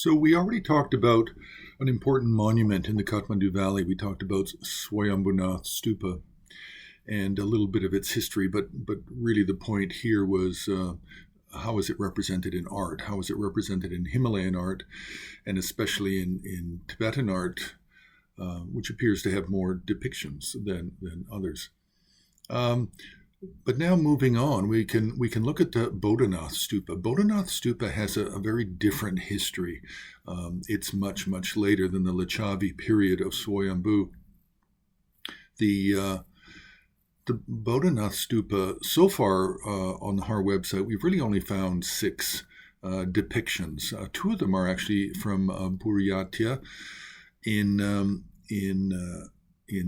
So we already talked about an important monument in the Kathmandu Valley. We talked about Boudhanath Stupa and a little bit of its history, but really the point here was how is it represented in art? How is it represented in Himalayan art, and especially in Tibetan art, which appears to have more depictions than others. But now moving on, we can look at the Boudhanath Stupa. Boudhanath Stupa has a very different history. It's much later than the Lichavi period of Swayambhu. The Boudhanath Stupa, so far on the Har website, we've really only found 6 depictions. 2 of them are actually from Buryatia in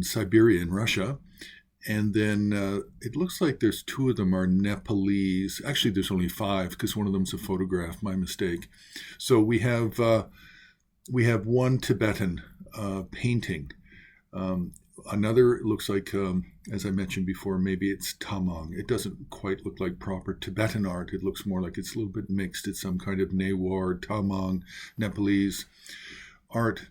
Siberia, in Russia. And then it looks like there's 2 of them are Nepalese. Actually, there's only 5 because one of them's a photograph. My mistake. So we have 1 Tibetan painting. Another looks like, as I mentioned before, maybe it's Tamang. It doesn't quite look like proper Tibetan art. It looks more like it's a little bit mixed. It's some kind of Newar, Tamang, Nepalese art.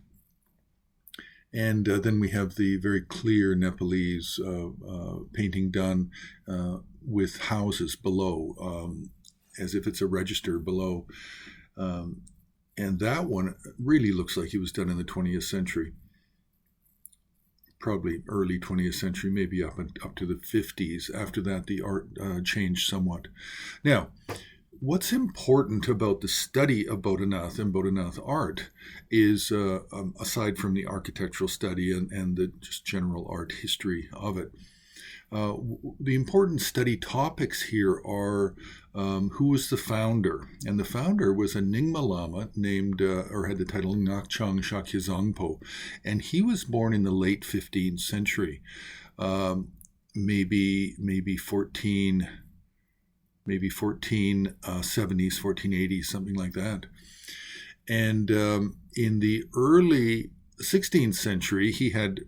And then we have the very clear Nepalese painting done with houses below, as if it's a register below. And that one really looks like it was done in the 20th century, probably early 20th century, maybe up to the 50s. After that, the art changed somewhat. Now, what's important about the study of Boudhanath and Boudhanath art is, aside from the architectural study and the just general art history of it, the important study topics here are who was the founder. And the founder was a Nyingma Lama named, or had the title Ngakchang Shakyazangpo. And he was born in the late 15th century, maybe 1470s, 1480s, something like that. And in the early 16th century, he had,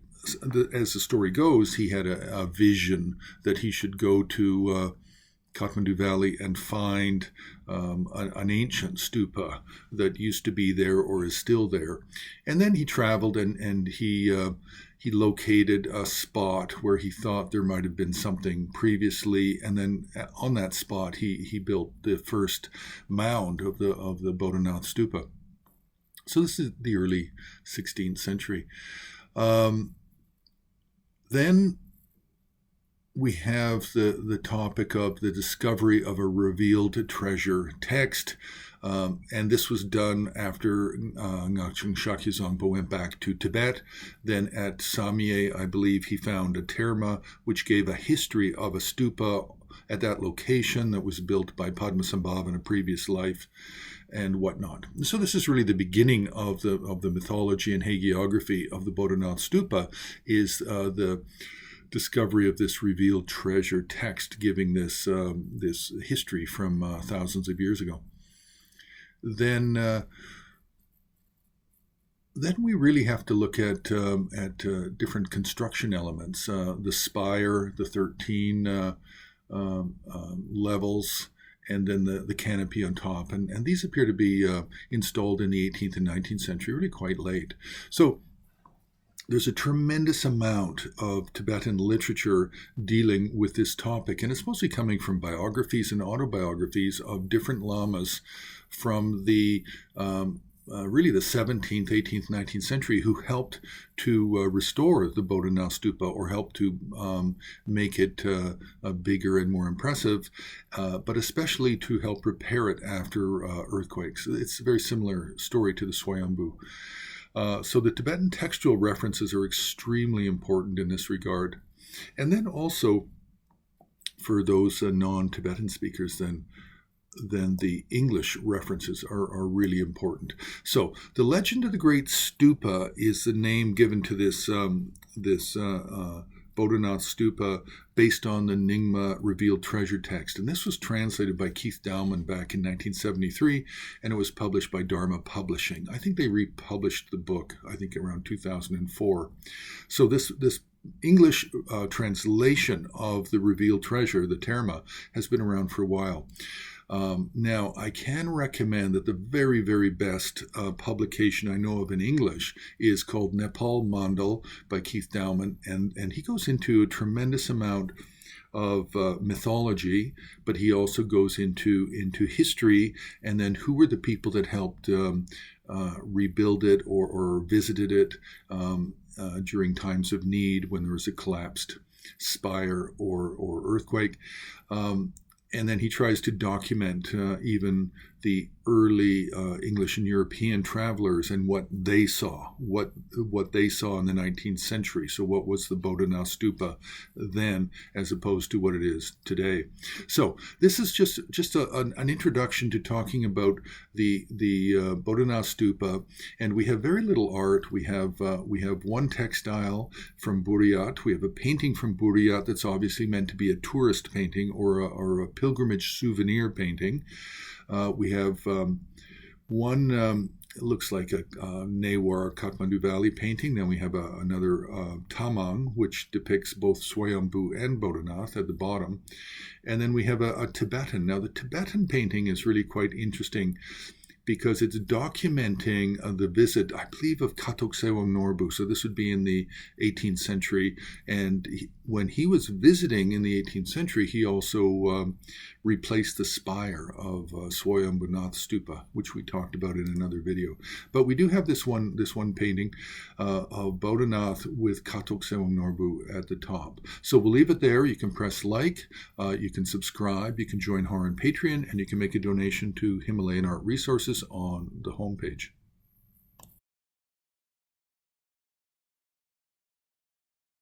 as the story goes, he had a vision that he should go to Kathmandu Valley and find an ancient stupa that used to be there or is still there. And then he traveled and he located a spot where he thought there might have been something previously, and then on that spot he built the first mound of the Boudhanath Stupa. So this is the early 16th century. Then we have the topic of the discovery of a revealed treasure text. And this was done after Ngakchang Shakyazangpo went back to Tibet. Then at Samye, I believe, he found a terma which gave a history of a stupa at that location that was built by Padmasambhava in a previous life and whatnot. So this is really the beginning of the mythology and hagiography of the Boudhanath Stupa, is the discovery of this revealed treasure text giving this history from thousands of years ago. Then we really have to look at different construction elements. The spire, the 13 levels, and then the canopy on top. And these appear to be installed in the 18th and 19th century, really quite late. So there's a tremendous amount of Tibetan literature dealing with this topic, and it's mostly coming from biographies and autobiographies of different lamas from the really the 17th, 18th, 19th century who helped to restore the Boudhanath Stupa or helped to make it bigger and more impressive, but especially to help repair it after earthquakes. It's a very similar story to the Swayambhu. So the Tibetan textual references are extremely important in this regard. And then also, for those non-Tibetan speakers, then the English references are really important. So the Legend of the Great Stupa is the name given to this Boudhanath Stupa based on the Nyingma revealed treasure text. And this was translated by Keith Dowman back in 1973, and it was published by Dharma Publishing. I think they republished the book, I think around 2004. So this English translation of the revealed treasure, the terma, has been around for a while. Now, I can recommend that the very, very best publication I know of in English is called Nepal Mandal by Keith Dowman, and he goes into a tremendous amount of mythology, but he also goes into history, and then who were the people that helped rebuild it or visited it during times of need when there was a collapsed spire or earthquake. And then he tries to document even the early English and European travelers and what they saw, what they saw in the 19th century. So what was the Boudhanath Stupa then as opposed to what it is today? So this is just an introduction to talking about the Boudhanath Stupa, and we have very little art. We have one textile from Buryat. We have a painting from Buryat that's obviously meant to be a tourist painting or a pilgrimage souvenir painting. We have one, it looks like a Newar Kathmandu Valley painting. Then we have another Tamang, which depicts both Swayambhu and Boudhanath at the bottom. And then we have a Tibetan. Now, the Tibetan painting is really quite interesting because it's documenting the visit, I believe, of Katok Sewang Norbu. So this would be in the 18th century. And when he was visiting in the 18th century, he also replaced the spire of Swayambhunath Stupa, which we talked about in another video. But we do have this one painting of Boudhanath with Katok Sewang Norbu at the top. So we'll leave it there. You can press like, you can subscribe, you can join Har on Patreon, and you can make a donation to Himalayan Art Resources on the homepage.